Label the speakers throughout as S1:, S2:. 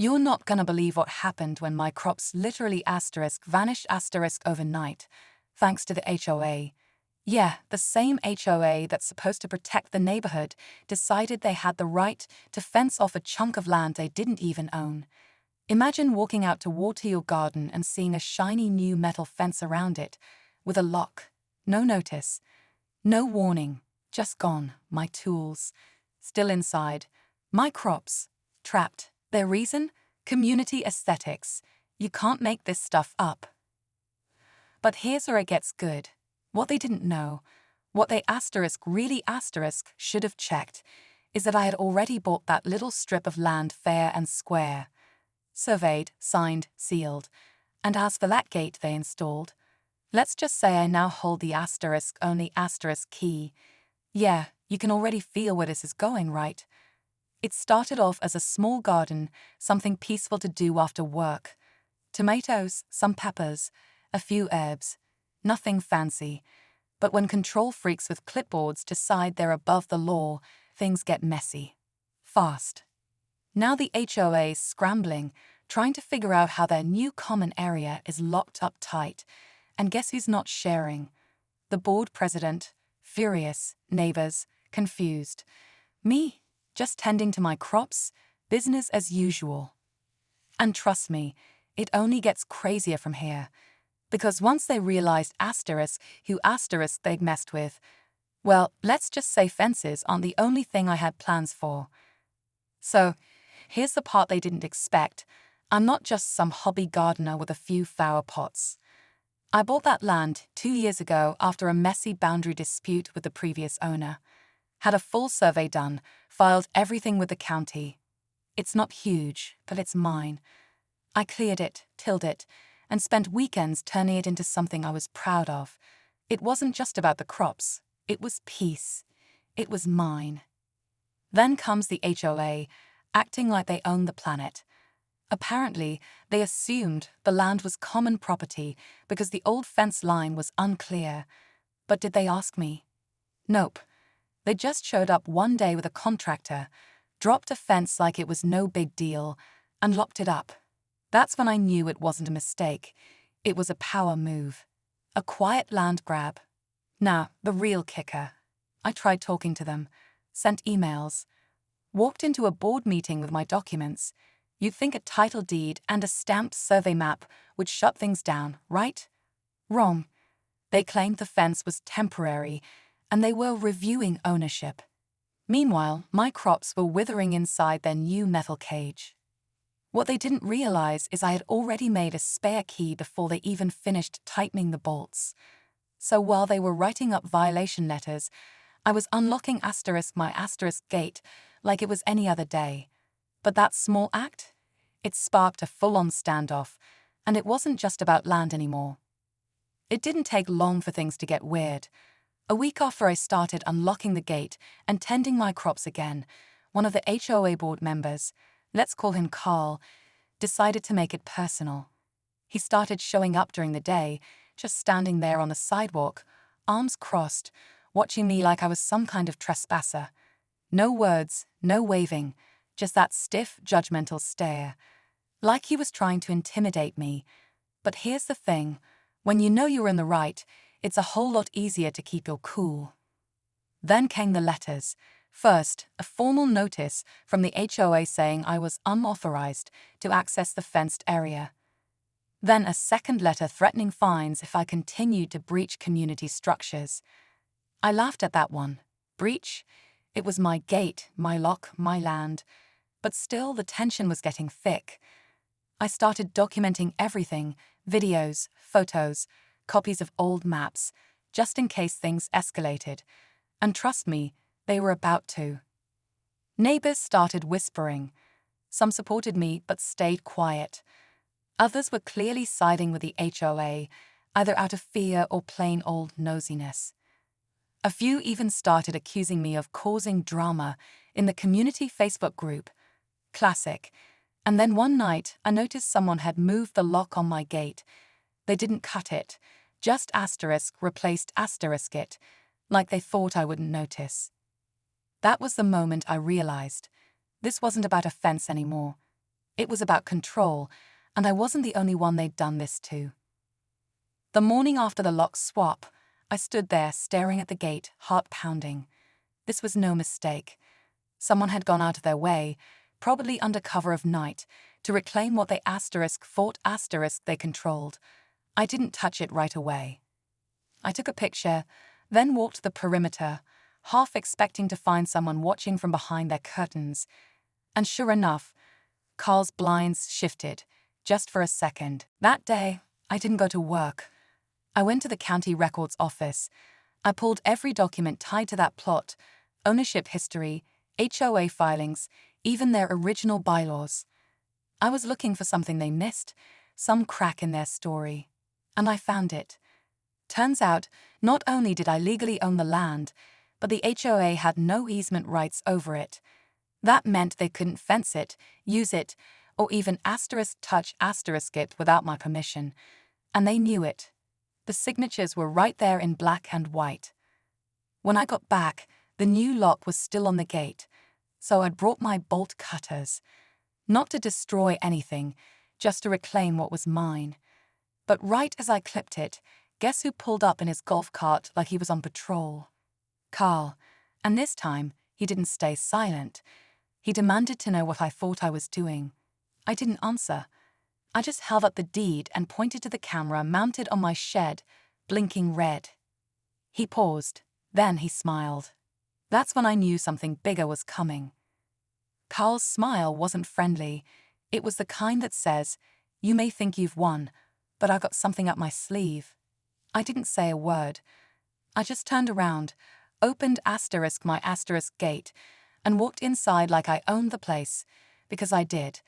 S1: You're not gonna believe what happened when my crops literally vanished overnight, thanks to the HOA. Yeah, the same HOA that's supposed to protect the neighborhood decided they had the right to fence off a chunk of land they didn't even own. Imagine walking out to water your garden and seeing a shiny new metal fence around it, with a lock. No notice. No warning. Just gone. My tools. Still inside. My crops. Trapped. Their reason? Community aesthetics. You can't make this stuff up. But here's where it gets good. What they didn't know, what they really should have checked, is that I had already bought that little strip of land fair and square. Surveyed, signed, sealed. And as for that gate they installed, let's just say I now hold the only key. Yeah, you can already feel where this is going, right? It started off as a small garden, something peaceful to do after work. Tomatoes, some peppers, a few herbs. Nothing fancy. But when control freaks with clipboards decide they're above the law, things get messy. Fast. Now the HOA's scrambling, trying to figure out how their new common area is locked up tight. And guess who's not sharing? The board president, furious, neighbors, confused. Me, just tending to my crops, business as usual. And trust me, it only gets crazier from here. Because once they realized who they'd messed with, well, let's just say fences aren't the only thing I had plans for. So, here's the part they didn't expect. I'm not just some hobby gardener with a few flower pots. I bought that land 2 years ago after a messy boundary dispute with the previous owner. Had a full survey done, filed everything with the county. It's not huge, but it's mine. I cleared it, tilled it, and spent weekends turning it into something I was proud of. It wasn't just about the crops. It was peace. It was mine. Then comes the HOA, acting like they own the planet. Apparently, they assumed the land was common property because the old fence line was unclear. But did they ask me? Nope. They just showed up one day with a contractor, dropped a fence like it was no big deal, and locked it up. That's when I knew it wasn't a mistake. It was a power move. A quiet land grab. Now, the real kicker. I tried talking to them, sent emails, walked into a board meeting with my documents. You'd think a title deed and a stamped survey map would shut things down, right? Wrong. They claimed the fence was temporary, and they were reviewing ownership. Meanwhile, my crops were withering inside their new metal cage. What they didn't realize is I had already made a spare key before they even finished tightening the bolts. So while they were writing up violation letters, I was unlocking my gate like it was any other day. But that small act? It sparked a full-on standoff, and it wasn't just about land anymore. It didn't take long for things to get weird. A week after I started unlocking the gate and tending my crops again, one of the HOA board members, let's call him Carl, decided to make it personal. He started showing up during the day, just standing there on the sidewalk, arms crossed, watching me like I was some kind of trespasser. No words, no waving, just that stiff, judgmental stare. Like he was trying to intimidate me. But here's the thing, when you know you're in the right, it's a whole lot easier to keep your cool. Then came the letters. First, a formal notice from the HOA saying I was unauthorized to access the fenced area. Then a second letter threatening fines if I continued to breach community structures. I laughed at that one. Breach? It was my gate, my lock, my land. But still, the tension was getting thick. I started documenting everything, videos, photos, copies of old maps, just in case things escalated. And trust me, they were about to. Neighbors started whispering. Some supported me but stayed quiet. Others were clearly siding with the HOA, either out of fear or plain old nosiness. A few even started accusing me of causing drama in the community Facebook group. Classic. And then one night, I noticed someone had moved the lock on my gate. They didn't cut it, just replaced it, like they thought I wouldn't notice. That was the moment I realized. This wasn't about a fence anymore. It was about control, and I wasn't the only one they'd done this to. The morning after the lock swap, I stood there staring at the gate, heart pounding. This was no mistake. Someone had gone out of their way, probably under cover of night, to reclaim what they thought they controlled. I didn't touch it right away. I took a picture, then walked the perimeter, half expecting to find someone watching from behind their curtains. And sure enough, Carl's blinds shifted, just for a second. That day, I didn't go to work. I went to the county records office. I pulled every document tied to that plot, ownership history, HOA filings, even their original bylaws. I was looking for something they missed, some crack in their story. And I found it. Turns out, not only did I legally own the land, but the HOA had no easement rights over it. That meant they couldn't fence it, use it, or even touch it without my permission. And they knew it. The signatures were right there in black and white. When I got back, the new lock was still on the gate, so I'd brought my bolt cutters. Not to destroy anything, just to reclaim what was mine. But right as I clipped it, guess who pulled up in his golf cart like he was on patrol? Carl. And this time, he didn't stay silent. He demanded to know what I thought I was doing. I didn't answer. I just held up the deed and pointed to the camera mounted on my shed, blinking red. He paused. Then he smiled. That's when I knew something bigger was coming. Carl's smile wasn't friendly. It was the kind that says, "You may think you've won, but I've got something up my sleeve." I didn't say a word. I just turned around, opened my gate, and walked inside like I owned the place, because I did.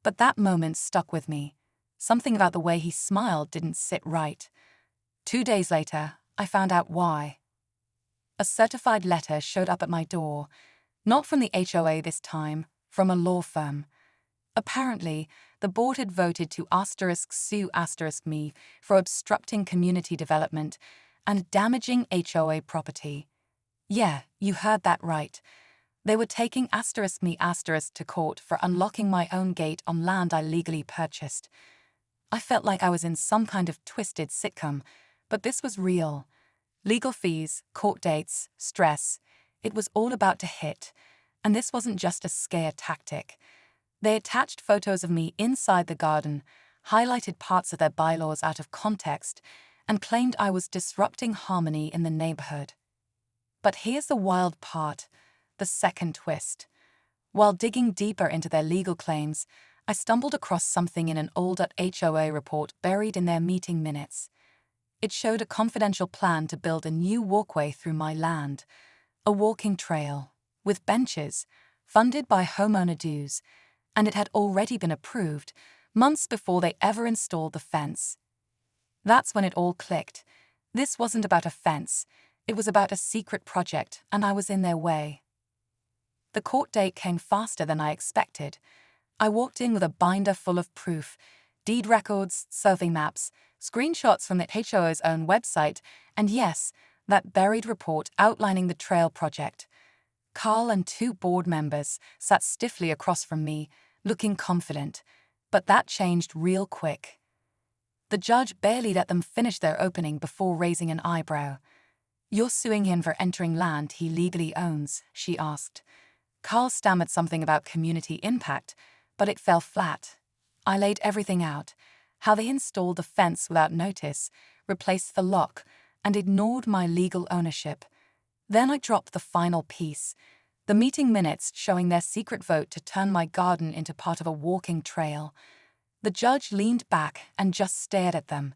S1: But that moment stuck with me. Something about the way he smiled didn't sit right. 2 days later, I found out why. A certified letter showed up at my door, not from the HOA this time, from a law firm. Apparently, the board had voted to sue me for obstructing community development and damaging HOA property. Yeah, you heard that right. They were taking me to court for unlocking my own gate on land I legally purchased. I felt like I was in some kind of twisted sitcom, but this was real. Legal fees, court dates, stress. It was all about to hit. And this wasn't just a scare tactic. They attached photos of me inside the garden, highlighted parts of their bylaws out of context, and claimed I was disrupting harmony in the neighborhood. But here's the wild part, the second twist. While digging deeper into their legal claims, I stumbled across something in an old HOA report buried in their meeting minutes. It showed a confidential plan to build a new walkway through my land, a walking trail, with benches, funded by homeowner dues, and it had already been approved, months before they ever installed the fence. That's when it all clicked. This wasn't about a fence, it was about a secret project, and I was in their way. The court date came faster than I expected. I walked in with a binder full of proof, deed records, survey maps, screenshots from the HOA's own website, and yes, that buried report outlining the trail project. Carl and 2 board members sat stiffly across from me, looking confident, but that changed real quick. The judge barely let them finish their opening before raising an eyebrow. "You're suing him for entering land he legally owns," she asked. Carl stammered something about community impact, but it fell flat. I laid everything out, how they installed the fence without notice, replaced the lock, and ignored my legal ownership. Then I dropped the final piece, the meeting minutes showing their secret vote to turn my garden into part of a walking trail. The judge leaned back and just stared at them.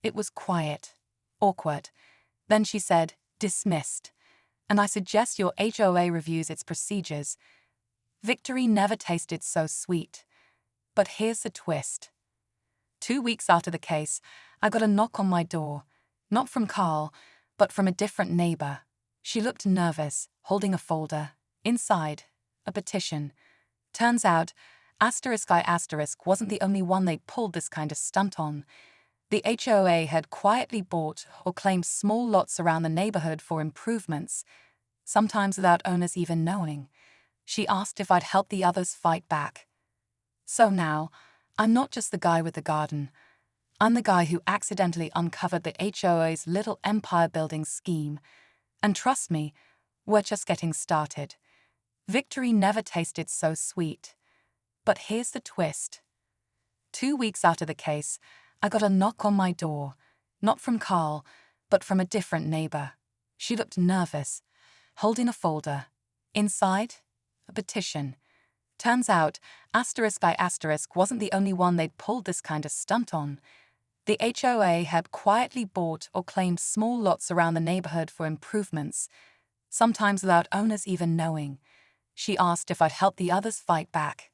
S1: It was quiet, awkward. Then she said, "Dismissed. And I suggest your HOA reviews its procedures." Victory never tasted so sweet. But here's the twist. 2 weeks after the case, I got a knock on my door, not from Carl, but from a different neighbor. She looked nervous, holding a folder. Inside, a petition. Turns out, I wasn't the only one they'd pulled this kind of stunt on. The HOA had quietly bought or claimed small lots around the neighborhood for improvements, sometimes without owners even knowing. She asked if I'd help the others fight back. So now, I'm not just the guy with the garden. I'm the guy who accidentally uncovered the HOA's little empire-building scheme. And trust me, we're just getting started. Victory never tasted so sweet. But here's the twist. 2 weeks after the case, I got a knock on my door. Not from Carl, but from a different neighbor. She looked nervous, holding a folder. Inside, a petition. Turns out, asterisk by asterisk wasn't the only one they'd pulled this kind of stunt on. The HOA had quietly bought or claimed small lots around the neighborhood for improvements, sometimes without owners even knowing. She asked if I'd help the others fight back.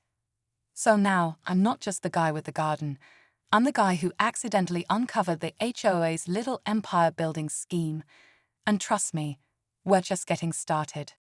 S1: So now, I'm not just the guy with the garden. I'm the guy who accidentally uncovered the HOA's little empire-building scheme. And trust me, we're just getting started.